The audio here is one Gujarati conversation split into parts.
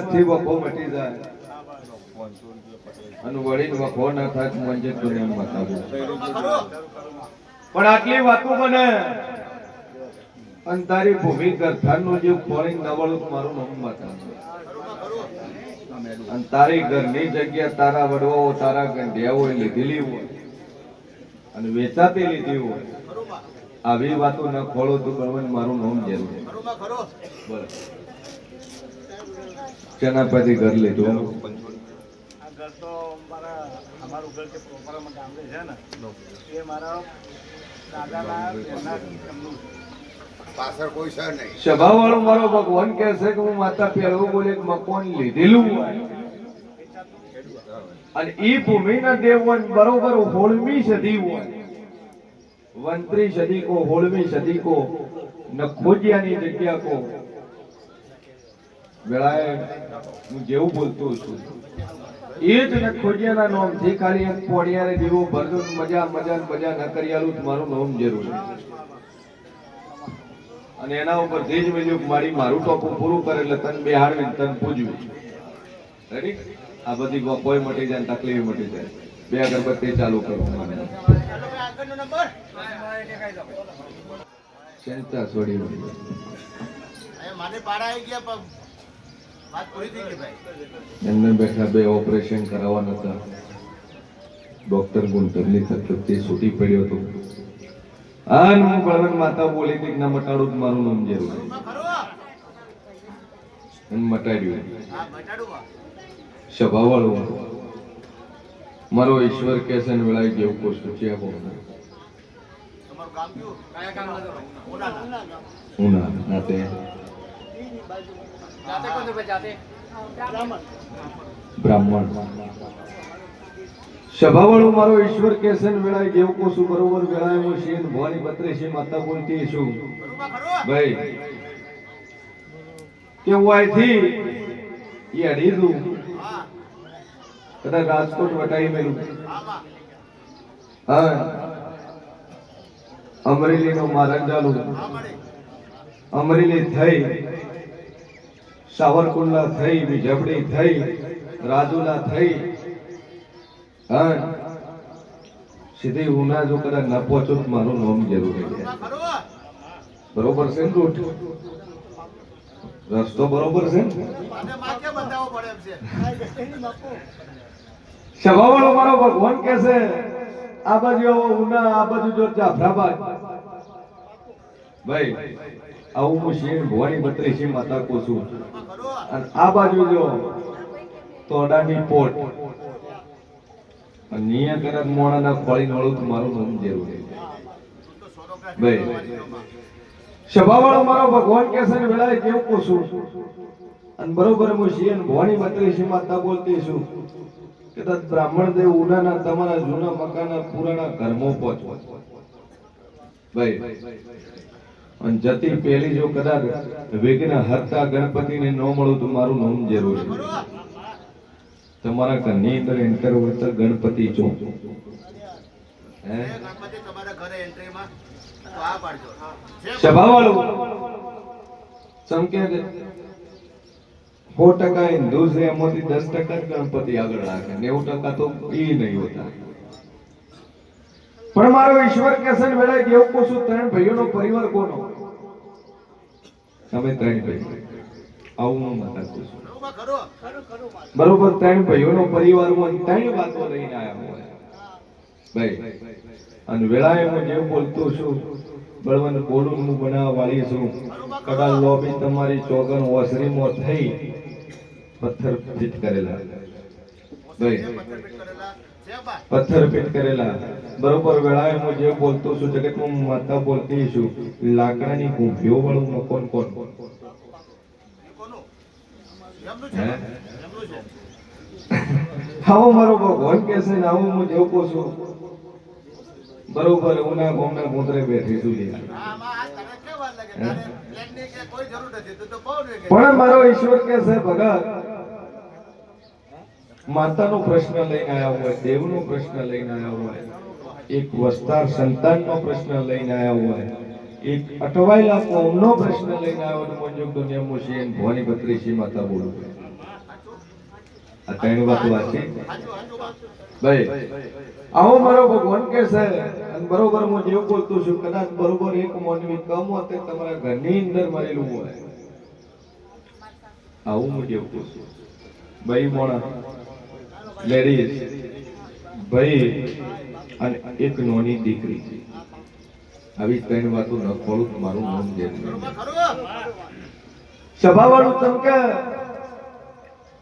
થી વખો મટી જાય અને વળીને વખો ના થાય મંજે તો એમ બતાવું પણ આટલી વાતો મને અને તારી ભૂમિ ગરથાનું જે પોણી નવળું મારું નામ બતાવું અને તારી ઘરની જગ્યા તારા વડવાઓ તારા ગંઢિયાઓ લીધેલી હોય અને વેચાતી લીધી હોય આવી વાતો ન ખોળો તો બળવન મારું નામ જરૂર બોલ ચના પછી ઘર લીધું સભા વાળો મારો ભગવાન કહે છે કે હું માતા પેલું બોલે મકાન લીધેલું અને ઈ ભૂમિના દેવવન બરોબર 16મી સદી હોય 29 સદી કો 16મી સદી કો નખોજિયાની જગ્યા કો વેળાએ હું જેવું બોલતો છું એ જ નખોજિયાના નામથી ખાલી એક પોડિયારે દીવો ભરતો મજા ન કર્યાલું મારું નામ જરૂર અને એના ઉપરથી જ મેં મારું ટોપું પૂરું કરે એટલે તને બેહાડવી તને પૂજવી રેડી આ બધી કોઈ મટી જાય તકલીફ મટી જાય બે અગરબત્તી ચાલુ કરો ચિંતા છોડી એમને બેઠા બે ઓપરેશન કરાવવાના હતા ડોક્ટર ગુંટરની તકલીફથી છૂટી પડ્યો હતો અને હું બળવન માતા બોલી હતી ના મટાડું મારું નામ જરૂર મટાડ્યું સભા વાળું મારો ઈશ્વર કેસન વેળાઈ જેવું કોસ્ટ છે ઉના નાતે બ્રાહ્મણ સભા વાળું મારો ઈશ્વર કેસન વેળાઈ જેવું કોશું બરોબર વેળાએ હું શીન ભવાની 32 માતા બોલતી છું ભાઈ કે હું અહીંથી એ અડીધું કદાચ રાજકોટ વટાઈ મેલું હા અમરેલી નો મારણ ચાલુ અમરેલી થઈ સાવરકુંડલા થઈ વિજબડી થઈ રાજુલા થઈ હા સીધી ઉના જો કદાચ ન પહોંચો તો મારું નામ જરૂરી છે બરોબર છે ને રસ્તો બરોબર છે સભાવાળો મારો ભગવાન કે છે આ બાજુ ઉના આ બાજુ જો જાફરાબાદ ભાઈ આવું હું શીન ભવાની 32 માતા કોશું અને આ બાજુ જો તોડાની પોટ નિયા કદાચ મોણાના ખોળી નળું તો મારું નામ જરૂરી ભાઈ સભાવાળો મારો ભગવાન કે છે વેળાએ કેવું કોશું અને બરોબર હું શીન ભવાની 32 માતા બોલતી છું કદાચ બ્રાહ્મણ દેવ ઉનાના તમારા જૂના મકાના પુરાણા ઘરમાં પહોંચો ભાઈ અને જતી પેલી જો કદાચ વિઘ્ન હરતા ગણપતિને ન મળું તો મારું નામ જરૂર છે તમારા ઘરની અંદર એન્ટર હોય તો ગણપતિ છો સભાવાળું સમકે 100% હિન્દુ છે એમાંથી 10% ગણપતિ આગળ રાખે 90% તો ઈ નહીં હોતા પણ મારો ઈશ્વર કેસન વેળાએ કેવું કોશું 3 ભાઈઓનો પરિવાર કોનો તમે 3 ભાઈ આવું હું માતા છું બરોબર 3 ભાઈઓનો પરિવારમાં 3 વાતો લઈને આવ્યા હોય ભાઈ અને વેળાએ હું જેવું બોલતો છું બળવન બોલું હું બનાવવા વાળી છું કદાચ લોબી તમારી ચોગન ઓસરીમાં થઈ પથ્થર ફિટ કરેલા ભાઈ પથ્થર ફિટ કરેલા બરોબર વેળાએ હું જે બોલતો છું જગતમાં માતા બોલતી છું લાકડાની ગુંભીઓ વાળું મકાન કોણ આવો મારો ભગવાન કે છે ને આવું હું જેવું કહું છું બરોબર ઉના ગોમના ગોતરે બેઠી છું પણ મારો ઈશ્વર કે છે ભગત માતાનો પ્રશ્ન લઈને આવ્યા હોય દેવનો પ્રશ્ન લઈને આવ્યા હોય એક વસ્તાર સંતાનનો પ્રશ્ન લઈને આવ્યા હોય, એક અટવાયેલા કોમનો પ્રશ્ન લઈને આવ્યો તો મંજુક દુનિયામાં છે અને ભવાની બત્રીસી માતા બોલું. આ ત્રણ વાત વાંચી ભાઈ. આવો મારો ભગવાન કે છે અને બરોબર હું જેવું બોલતો છું, કદાચ બરોબર એક મોનવી કમ હોતે તમારા ઘરની અંદર મરેલું હોય, આવું હું જેવું કહું છું. ભાઈ મોણા લેડીઝ ભાઈ અને એક નોની દીકરી, આવી ત્રણ વાતો ન ખોલું તો મારું નામ જે સભાવાળું ચમકે.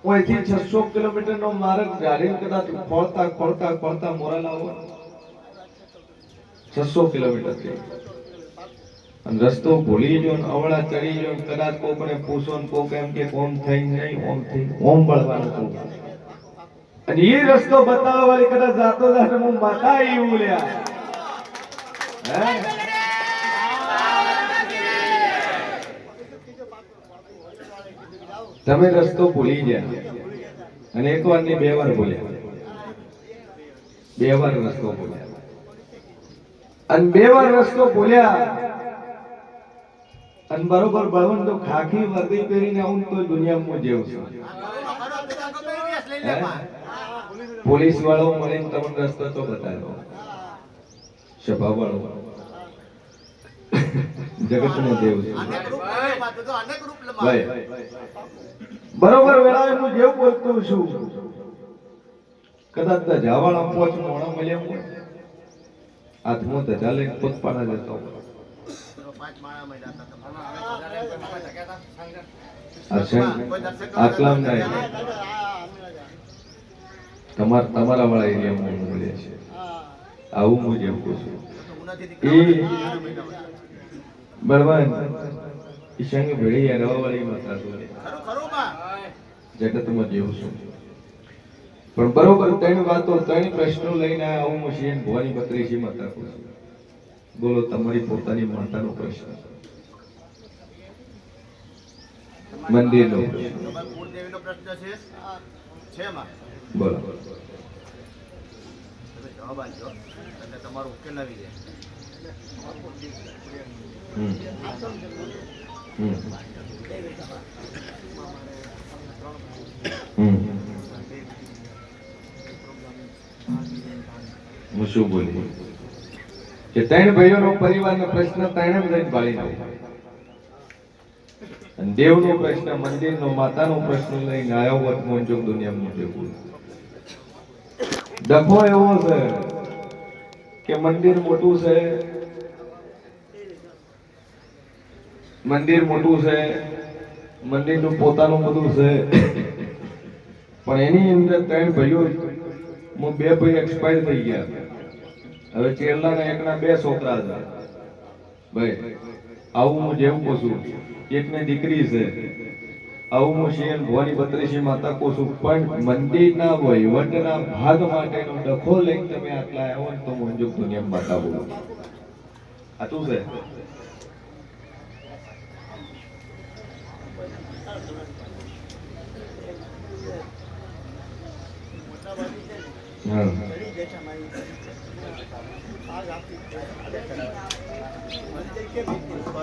હું અહીંથી 600 કિલોમીટરનો માર્ગ ગાડી કદાચ ખોળતા ખોળતા ખોળતા મોરાલા હોય 600 કિલોમીટર અને રસ્તો ભૂલી જો ને અવળા ચડી જો કદાચ કોકને પૂછો ને કોક એમ કે ઓમ થઈ નહીં ઓમ થઈ ઓમ બળવાનું કહું અને એ રસ્તો બતાવવા વાળી કદાચ જાતો જાતો હું માતા એવું લ્યા હે. તમે રસ્તો ભૂલી ગયા અને એક વાર ની 2 વાર ભૂલ્યા, 2 વાર રસ્તો ભૂલ્યા અને 2 વાર રસ્તો ભૂલ્યા અને બરોબર બળવંત તો ખાખી વર્દી પહેરીને આવું તો દુનિયામાં જેવું છે. પોલીસ વાળો મળીને તમને રસ્તો તો બતાવ્યો, સભા વાળો જગતનો દેવ છે ભાઈ. બરોબર વેળાએ હું જેવું બોલતો છું, કદાચ ધજાવાળા 5 મોણા મળ્યા હોય હાથમાં ધજા લઈને પોતપાના જતો આટલા નહીં તમારા વાળા એરિયામાં મળ્યા છે. આવું હું જેવું કહું છું. એ બળવાન ઈશાંગ ભેળી રવાવાળી માતા જગતમાં જેવું છું. પણ બરોબર 3 વાતો 3 પ્રશ્નો લઈને આવું હું છીએ ભવાની બત્રીસી માતા કહું છું. બોલો તમારી પોતાની માતાનો પ્રશ્ન, મંદિરનો પ્રશ્ન બોલો. તમારું ઉકેલ આવી જાય. હું શું બોલી કે 3 ભાઈઓનો પરિવારનો પ્રશ્ન 3 જ બાળી નાખ્યો અને દેવનો પ્રશ્ન મંદિરનો માતાનો પ્રશ્ન લઈને આવ્યો હોત મોંજોગ દુનિયામાં જેવું ડખો એવો છે કે મંદિર મોટું છે, મંદિર મોટું છે, મંદિરનું પોતાનું બધું છે, પણ એની અંદર 3 ભાઈઓ 2 ભાઈ એક્સપાયર થઈ ગયા. હવે ચેરલાના એકના 2 છોકરા છે ભાઈ. આવું હું જેવું કહું છું, એકની દીકરી છે. આવું હું શિયન ભવાની બત્રીસી માતા કહું છું. પણ મંદિરના વહીવટના ભાગ માટેનો ડખો લઈને તમે આટલા આવ્યો ને તો મંજુક દુનિયા માતા બોલો. આ શું છે?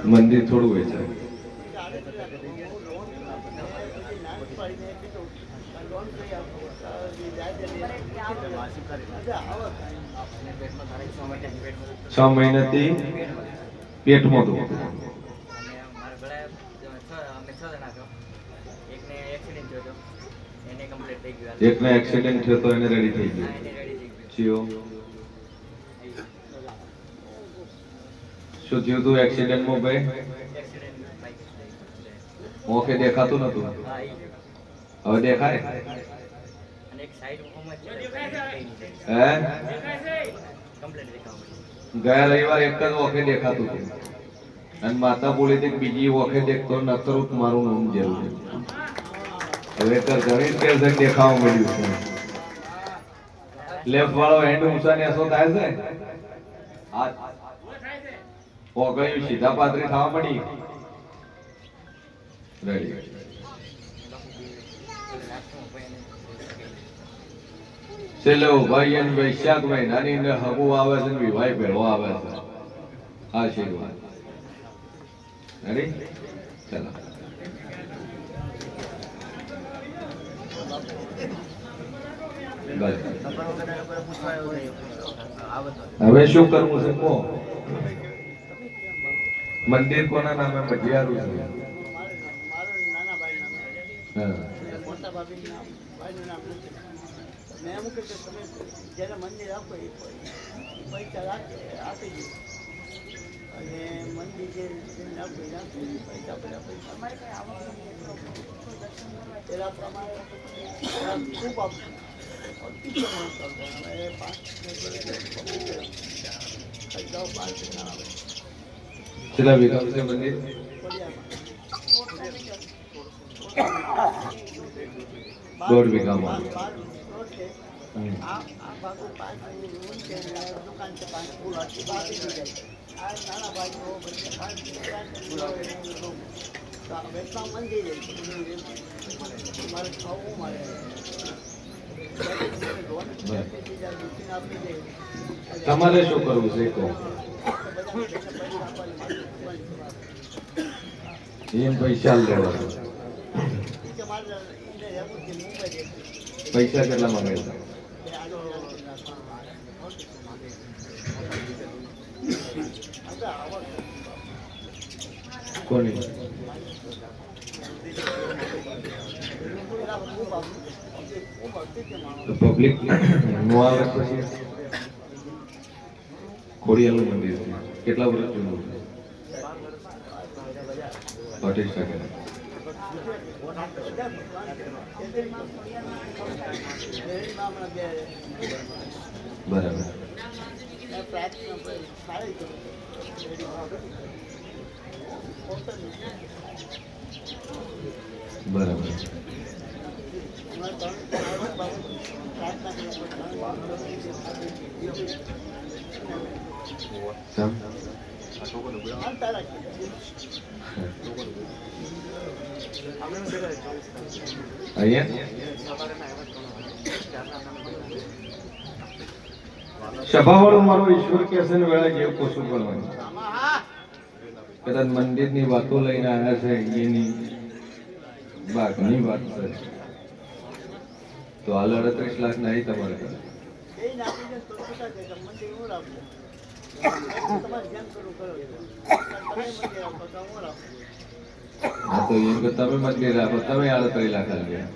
મંદિર થોડું હોય છે. છ મહિનાથી પેટમાં હતું. એકને એક્સિડન્ટ થયો તો એને રેડી થઈ ગયો. શું થયું તું એક્સિડન્ટમાં ભાઈ? ઓકે દેખાતું નતું, હવે દેખાય? હે ગયા રવિવાર એક જ વખતે દેખાતું હતું અને માતા બોલી હતી બીજી વખતે દેખતો નકરું મારું નામ જેવું છે. હવે ઘણી જ દેખાવા મળ્યું છે. લેફ્ટ વાળો હેન્ડ ઊંચા નેસો થાય છે, ઓગળ્યું સીધા પાતળી થવા મળી. રેડી છેલ્લો ભાઈ અને વૈશાખ મહિનાની અંદર હગુ આવે છે ને વિવાહ ભેળો આવે છે. આશીર્વાદ રેડી ચાલો હવે શું કરવું છે કો મંદિર કોના નામે બજિયારું છે કેટલા વીઘા છે મંદિર દોઢ વીઘામાં તમારે શું કરવું છે કહો એમ પૈસા લેવા પૈસા કેટલા માંગે છે કોની પબ્લિક નો આવે પછી ખોડિયાલનું મંદિર છે કેટલા વર્ષ જૂનું છે 30%. બરાબર બરાબર સભાવાળો મારો ઈશ્વર કે છે ને વેળા જેવું કશું કરવાનું કદાચ મંદિરની વાતો લઈને આવ્યા છે એની ઘણી વાત છે તો હાલ 38 લાખ નહીં તમારે હા તો એમ કે તમે મંદિર રાખો તમે 38 લાખ આલ્યા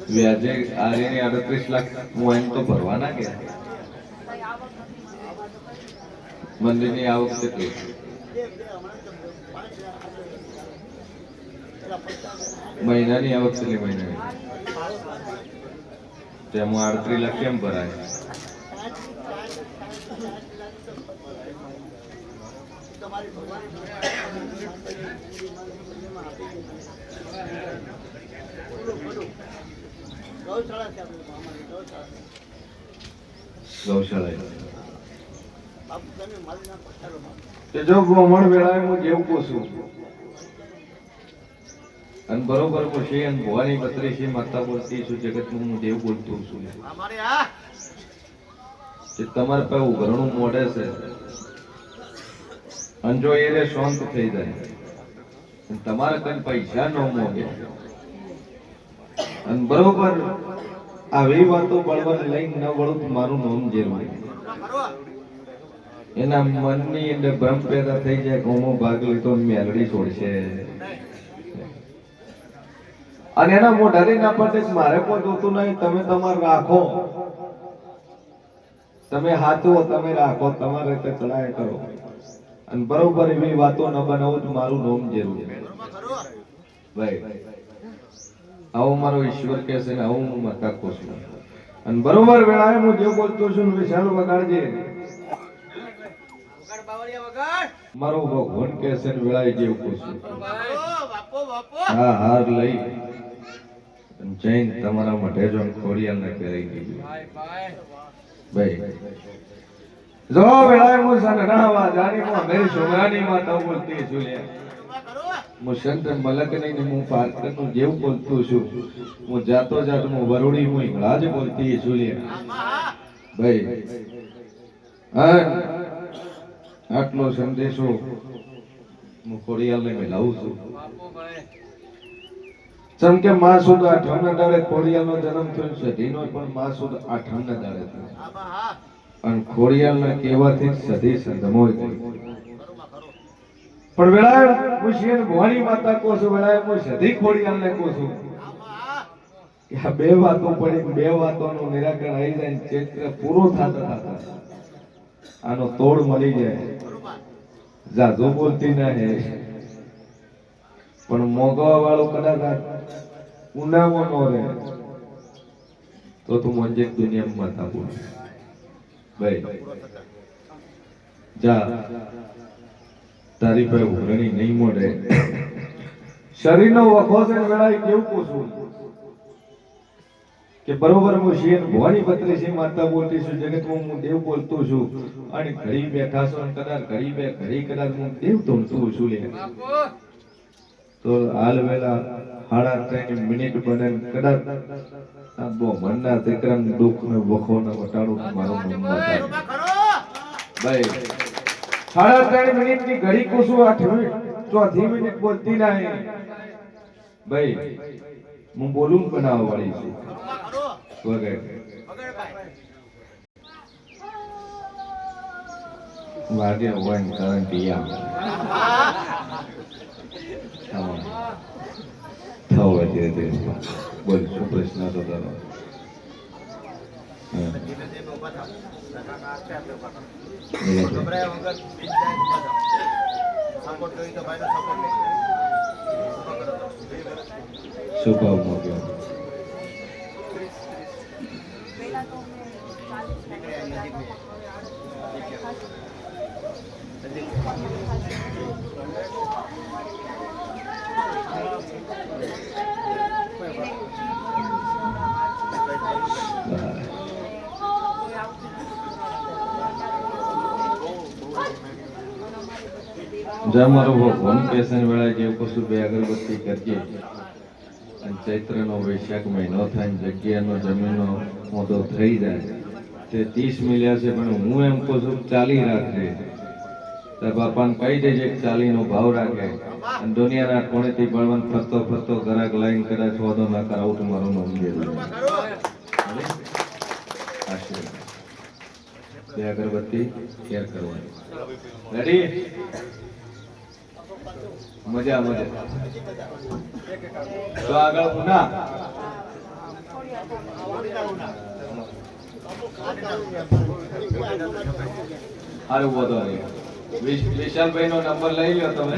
વ્યાજે આને 38 લાખ હું એમ તો ભરવાના કે મંદિરની આવક કેટલી મહિનાની આવક કેટલી મહિનાની તેમાં 38 લાખ કેમ ભરાય જો બ્રાહ્મણ વેળાએ હું જેવું પૂછું અને બરોબર પૂછી અને ભવાની બત્રી છે માતા બોલતી છું જગત હું દેવ બોલતો છું તમારે પાસે ઉઘરણું મોઢે છે અને જો એ શાંત થઈ જાય તમારે કઈ પૈસા ન મોગે અને બરોબર આવી વાતો બળવાને લઈને ન વળું મારું નામ જેવું એના મનની અંદર ભ્રમ પેદા થઈ જાય ગોમો ભાગ લીધો મેલડી છોડશે અને એના મોઢાથી ના પડે મારે કોઈ જોતું નહીં તમે તમારે રાખો તમે હાથો તમે રાખો તમારે રીતે ચડાય કરો અને બરોબર એવી વાતો ન બનાવો તો મારું નામ જરૂર ભાઈ આવો મારો ઈશ્વર કે છે ને આવું હું મતા કહું છું અને બરોબર વેળાએ હું જે બોલતો છું વિશાલ વગાડજે મારો ભગવાન કે છે ને વેળાએ જેવું કહું છું હા હાર લઈ જૈન તમારા માટે જો ખોડિયાલ ને પહેરાઈ દીધું ભાઈ જો વેળાએ હું સનડાવા જાની હું મેરી છોકરાની માં તો બોલતી છું લે હું સંત મલકની ને હું પાર્કરનું જેવું બોલતું છું હું જાતો જાતો હું વરુડી હું ઇંગળા જ બોલતી છું લે ભાઈ આટલો સંદેશો હું ખોડિયાલને મેલાવું છું જેમ કે માં સુદ આઠમના દાડે ખોડિયાલનો જન્મ થયો છે ધીનો પણ માં સુદ આઠમના દાડે થયો અને ખોડિયાલના કહેવાથી સધી સંધમોય ગઈ પણ વેળાએ હું શિયન ભવાની માતા કહું છું વેળાએ હું સધી ખોડિયાલને કહું છું કે આ બે વાતો પડી બે વાતોનું નિરાકરણ આવી જાય ને ચૈત્ર પૂરો થતા આનો તોડ મળી જાય જાજો બોલતી ના હે પણ મોગવા વાળો કદાચ ઉનામો નો રહે તો તું મંજે દુનિયામાં માતા બોલ ભાઈ જા તારી પાસે ઉઘરણી નહીં મળે શરીરનો વખો છે વેળાએ કેવું પૂછું કે બરોબર હું શિયન ભવાની બત્રીસી માતા બોલતી છું જગતમાં હું દેવ બોલતો છું અને ઘડી બેઠા છો અને કદાચ ઘડી કદાચ હું દેવ તોડતું છું લે તો હાલ વેલા 3.5 મિનિટ બને કદાચ આ બહુ મનના વિક્રમ દુઃખ ને વખો ને વટાડું મારું મન બતાવે ભાઈ 3.5 મિનિટ ની ઘડી કુસું 8 મિનિટ ચોથી મિનિટ બોલતી નહીં ભાઈ હું બોલું બનાવવા વાળી છું વગર વાગે વન કરંટ યા થવો ધીરે ધીરે બોલ શું પ્રશ્ન હતો તારો શું ભાવ મોગ્યો જા મારો ભગવાન કેસન વેળા જેવું કશું બે અગરબત્તી કરજે અને ચૈત્રનો વૈશાખ મહિનો થાય જગ્યાનો જમીનનો મોટો થઈ જાય તે 30 મિલ્યા છે પણ હું એમ કહું છું 40 રાખજે તાર બાપાને કહી દેજે 40 નો ભાવ રાખે અને દુનિયાના કોણેથી બળવંત ફરતો ઘરાક લાઈન કદાચ વાદો ના કરાવું તો મારું નામ દેવું બે અગરબત્તી કેર કરવાની રેડી મજા તો આગળ પુના સારું બધો વિશાલભાઈ નો નંબર લઈ લો તમે